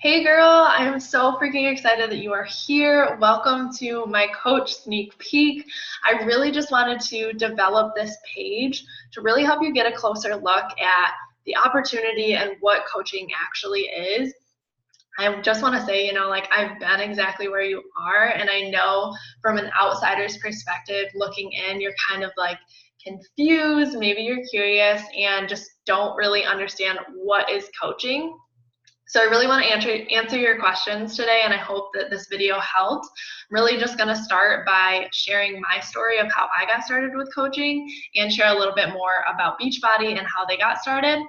Hey girl, I am so freaking excited that you are here. Welcome to my coach sneak peek. I really just wanted to develop this page to really help you get a closer look at the opportunity and what coaching actually is. I just want to say, like I've been exactly where you are, and I know from an outsider's perspective looking in, you're kind of like confused, maybe you're curious, and just don't really understand what is coaching. So I really want to answer your questions today, and I hope that this video helps. I'm really just going to start by sharing my story of how I got started with coaching and share a little bit more about Beachbody and how they got started.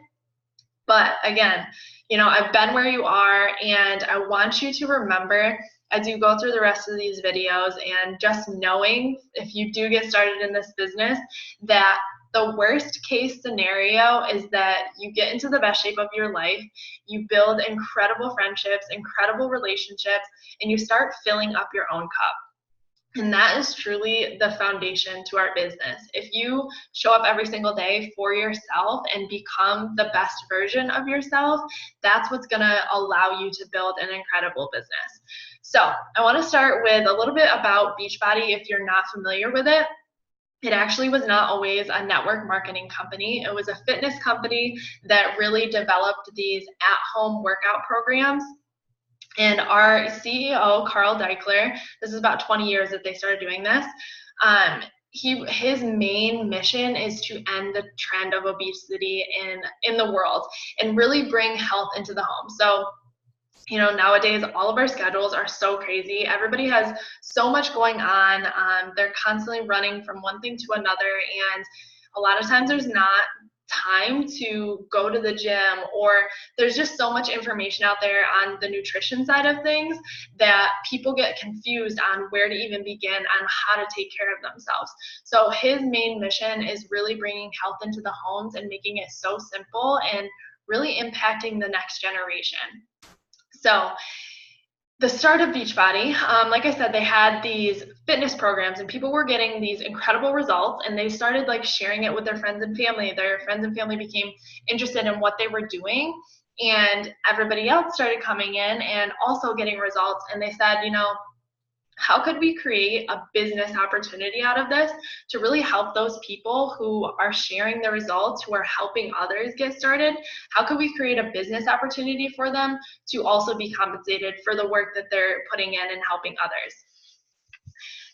But again, I've been where you are, and I want you to remember as you go through the rest of these videos, and just knowing if you do get started in this business, that the worst case scenario is that you get into the best shape of your life, you build incredible friendships, incredible relationships, and you start filling up your own cup. And that is truly the foundation to our business. If you show up every single day for yourself and become the best version of yourself, that's what's going to allow you to build an incredible business. So I want to start with a little bit about Beachbody if you're not familiar with it. It actually was not always a network marketing company. It was a fitness company that really developed these at-home workout programs. And our CEO, Carl Daikeler, this is about 20 years that they started doing this. His main mission is to end the trend of obesity in the world and really bring health into the home. So, nowadays all of our schedules are so crazy. Everybody has so much going on. They're constantly running from one thing to another, and a lot of times there's not time to go to the gym, or there's just so much information out there on the nutrition side of things that people get confused on where to even begin on how to take care of themselves. So his main mission is really bringing health into the homes and making it so simple and really impacting the next generation. So the start of Beachbody, like I said, they had these fitness programs and people were getting these incredible results, and they started like sharing it with their friends and family. Their friends and family became interested in what they were doing, and everybody else started coming in and also getting results. And they said, how could we create a business opportunity out of this to really help those people who are sharing the results, who are helping others get started? How could we create a business opportunity for them to also be compensated for the work that they're putting in and helping others?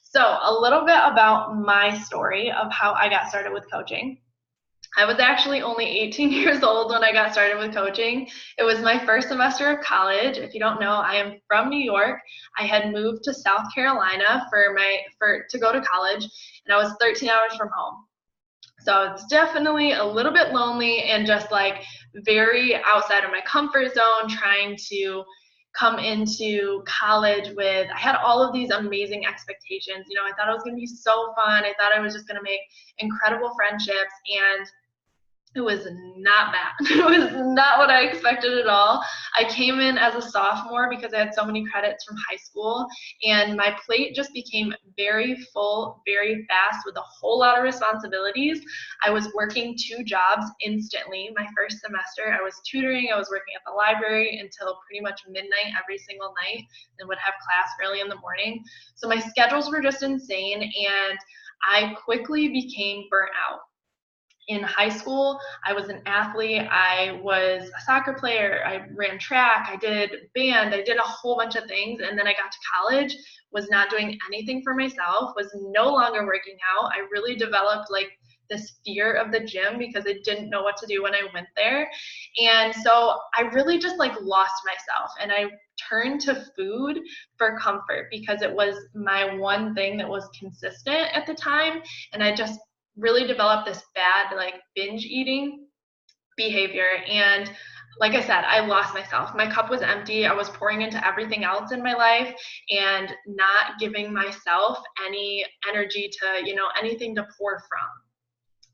So a little bit about my story of how I got started with coaching. I was actually only 18 years old when I got started with coaching. It was my first semester of college. If you don't know, I am from New York. I had moved to South Carolina to go to college, and I was 13 hours from home. So it's definitely a little bit lonely and just like very outside of my comfort zone, trying to come into college with, I had all of these amazing expectations. I thought it was going to be so fun. I thought I was just going to make incredible friendships, and it was not that. It was not what I expected at all. I came in as a sophomore because I had so many credits from high school, and my plate just became very full, very fast, with a whole lot of responsibilities. I was working 2 jobs instantly. My first semester, I was tutoring, I was working at the library until pretty much midnight every single night, and would have class early in the morning. So my schedules were just insane, and I quickly became burnt out. In high school, I was an athlete. I was a soccer player. I ran track. I did band. I did a whole bunch of things. And then I got to college, was not doing anything for myself, was no longer working out. I really developed like this fear of the gym because I didn't know what to do when I went there. And so I really just like lost myself, and I turned to food for comfort because it was my one thing that was consistent at the time. And I just really developed this bad like binge eating behavior. And like I said, I lost myself. My cup was empty. I was pouring into everything else in my life and not giving myself any energy to, anything to pour from.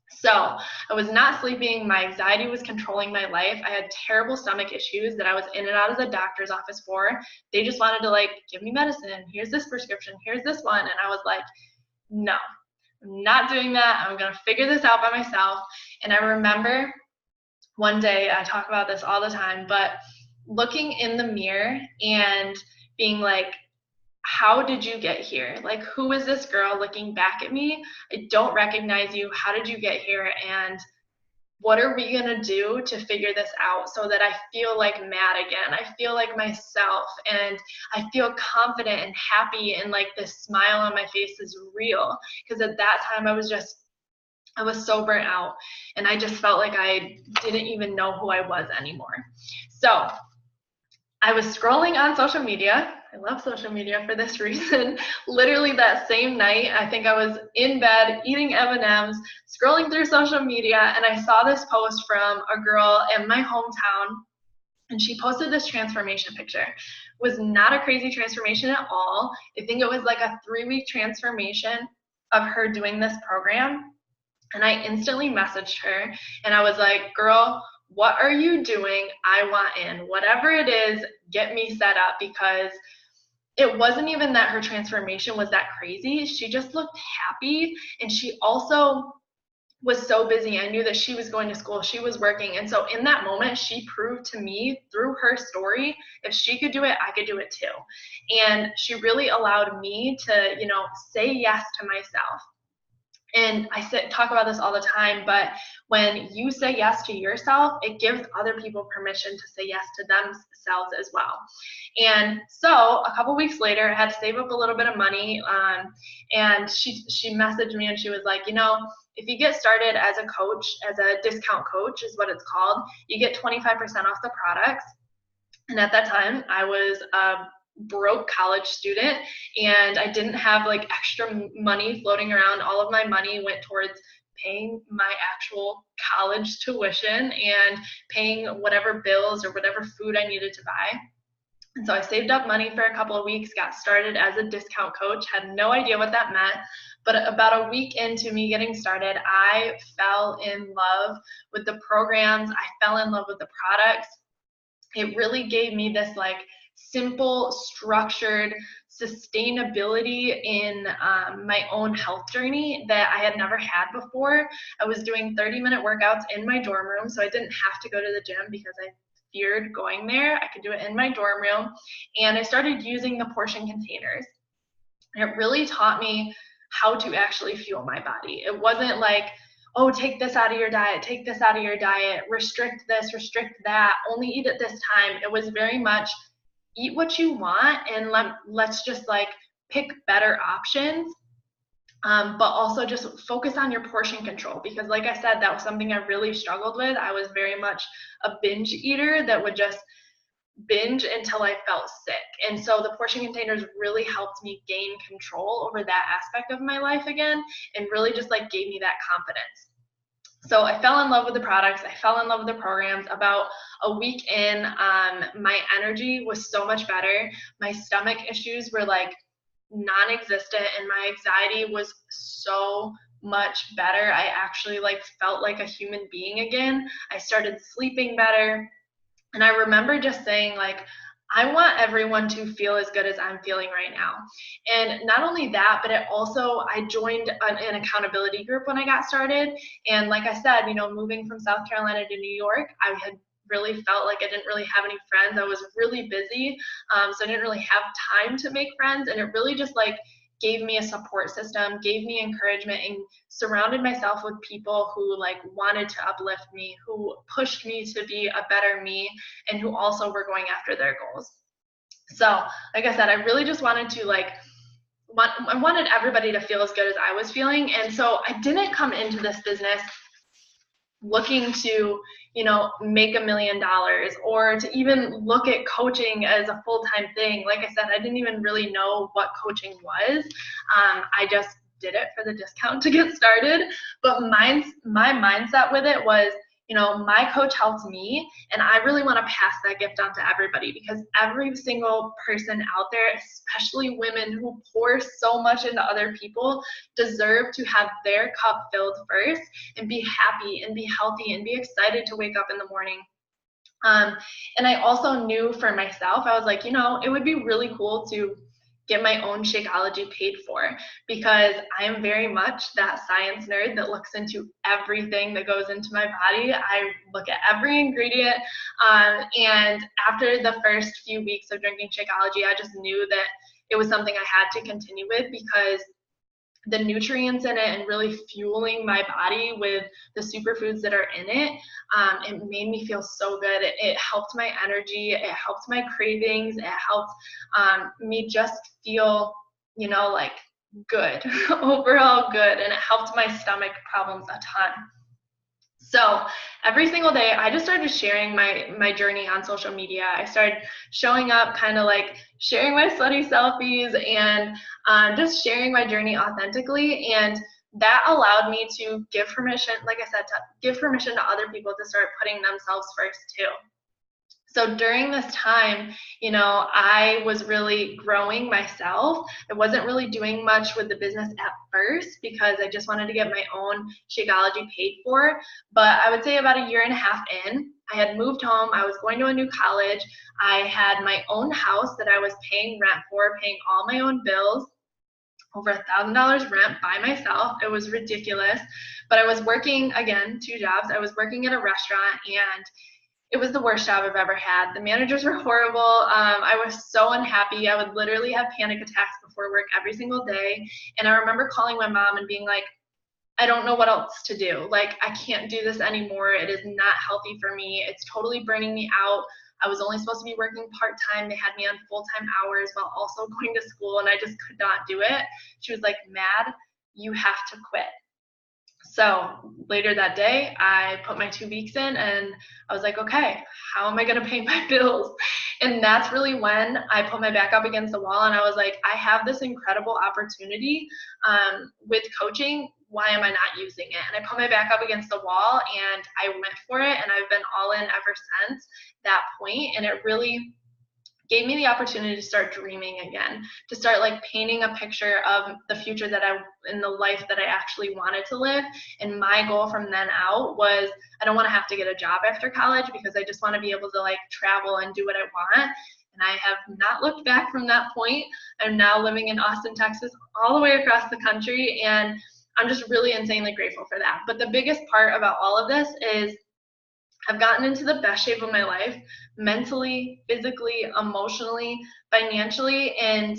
So I was not sleeping. My anxiety was controlling my life. I had terrible stomach issues that I was in and out of the doctor's office for. They just wanted to like give me medicine. Here's this prescription. Here's this one. And I was like, no, I'm not doing that. I'm going to figure this out by myself. And I remember one day, I talk about this all the time, but looking in the mirror and being like, how did you get here? Like, who is this girl looking back at me? I don't recognize you. How did you get here? And what are we going to do to figure this out so that I feel like Matt again? I feel like myself, and I feel confident and happy, and like this smile on my face is real. Because at that time I was so burnt out, and I just felt like I didn't even know who I was anymore. So I was scrolling on social media. I love social media for this reason. Literally that same night, I think I was in bed eating M&Ms, scrolling through social media, and I saw this post from a girl in my hometown, and she posted this transformation picture. It was not a crazy transformation at all. I think it was like a 3-week transformation of her doing this program. And I instantly messaged her, and I was like, girl, what are you doing? I want in. Whatever it is, get me set up, because it wasn't even that her transformation was that crazy. She just looked happy, and she also was so busy. I knew that she was going to school, she was working. And so in that moment, she proved to me through her story, if she could do it, I could do it too. And she really allowed me to, say yes to myself. And I talk about this all the time, but when you say yes to yourself, it gives other people permission to say yes to themselves as well. And so a couple weeks later, I had to save up a little bit of money, and she messaged me, and she was like, if you get started as a coach, as a discount coach is what it's called, you get 25% off the products. And at that time, I was broke college student, and I didn't have like extra money floating around. All of my money went towards paying my actual college tuition and paying whatever bills or whatever food I needed to buy. And so I saved up money for a couple of weeks, got started as a discount coach, had no idea what that meant. But about a week into me getting started, I fell in love with the programs. I fell in love with the products. It really gave me this like simple, structured sustainability in my own health journey that I had never had before. I was doing 30-minute workouts in my dorm room, so I didn't have to go to the gym because I feared going there. I could do it in my dorm room, and I started using the portion containers. It really taught me how to actually fuel my body. It wasn't like, oh, take this out of your diet, take this out of your diet, restrict this, restrict that, only eat at this time. It was very much eat what you want, and let's just like pick better options, but also just focus on your portion control, because like I said, that was something I really struggled with. I was very much a binge eater that would just binge until I felt sick. And so the portion containers really helped me gain control over that aspect of my life again, and really just like gave me that confidence. So I fell in love with the products. I fell in love with the programs. About a week in, my energy was so much better. My stomach issues were like non-existent, and my anxiety was so much better. I actually like felt like a human being again. I started sleeping better. And I remember just saying like, I want everyone to feel as good as I'm feeling right now. And not only that, but I joined an accountability group when I got started. And like I said, moving from South Carolina to New York, I had really felt like I didn't really have any friends. I was really busy, so I didn't really have time to make friends. And it really just like gave me a support system, gave me encouragement, and surrounded myself with people who like wanted to uplift me, who pushed me to be a better me, and who also were going after their goals. So like I said, I really just wanted to I wanted everybody to feel as good as I was feeling. And so I didn't come into this business looking to make $1 million, or to even look at coaching as a full-time thing. Like I said, I didn't even really know what coaching was. I just did it for the discount to get started. But my mindset with it was, my coach helped me, and I really want to pass that gift on to everybody, because every single person out there, especially women who pour so much into other people, deserve to have their cup filled first and be happy and be healthy and be excited to wake up in the morning. And I also knew for myself, I was like, it would be really cool to get my own Shakeology paid for, because I am very much that science nerd that looks into everything that goes into my body. I look at every ingredient, and after the first few weeks of drinking Shakeology, I just knew that it was something I had to continue with, because the nutrients in it and really fueling my body with the superfoods that are in it, it made me feel so good. It helped my energy, it helped my cravings, it helped me just feel, like good, overall good, and it helped my stomach problems a ton. So every single day, I just started sharing my journey on social media. I started showing up, kind of like sharing my sweaty selfies, and just sharing my journey authentically. And that allowed me to give permission, like I said, to give permission to other people to start putting themselves first too. So during this time, I was really growing myself. I wasn't really doing much with the business at first, because I just wanted to get my own Shakeology paid for. But I would say about a year and a half in, I had moved home. I was going to a new college. I had my own house that I was paying rent for, paying all my own bills, over $1,000 rent by myself. It was ridiculous. But I was working, again, 2 jobs. I was working at a restaurant, and it was the worst job I've ever had. The managers were horrible. I was so unhappy. I would literally have panic attacks before work every single day. And I remember calling my mom and being like, I don't know what else to do. Like, I can't do this anymore. It is not healthy for me. It's totally burning me out. I was only supposed to be working part-time. They had me on full-time hours while also going to school, and I just could not do it. She was like, Mad, you have to quit. So later that day, I put my 2 weeks in, and I was like, okay, how am I going to pay my bills? And that's really when I put my back up against the wall, and I was like, I have this incredible opportunity with coaching. Why am I not using it? And I put my back up against the wall, and I went for it, and I've been all in ever since that point. And it really gave me the opportunity to start dreaming again, to start like painting a picture of the future in the life that I actually wanted to live. And my goal from then out was, I don't want to have to get a job after college, because I just want to be able to like travel and do what I want. And I have not looked back from that point. I'm now living in Austin, Texas, all the way across the country. And I'm just really insanely grateful for that. But the biggest part about all of this is I've gotten into the best shape of my life, mentally, physically, emotionally, financially, and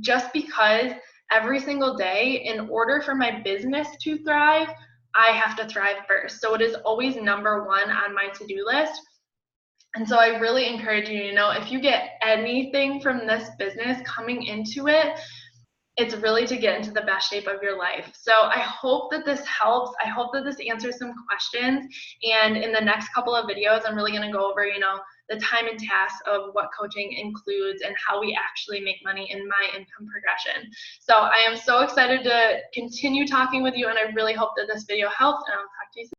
just because every single day, in order for my business to thrive, I have to thrive first. So it is always number one on my to-do list. And so I really encourage you, if you get anything from this business coming into it, it's really to get into the best shape of your life. So I hope that this helps. I hope that this answers some questions. And in the next couple of videos, I'm really going to go over, the time and tasks of what coaching includes and how we actually make money in my income progression. So I am so excited to continue talking with you, and I really hope that this video helps, and I'll talk to you soon.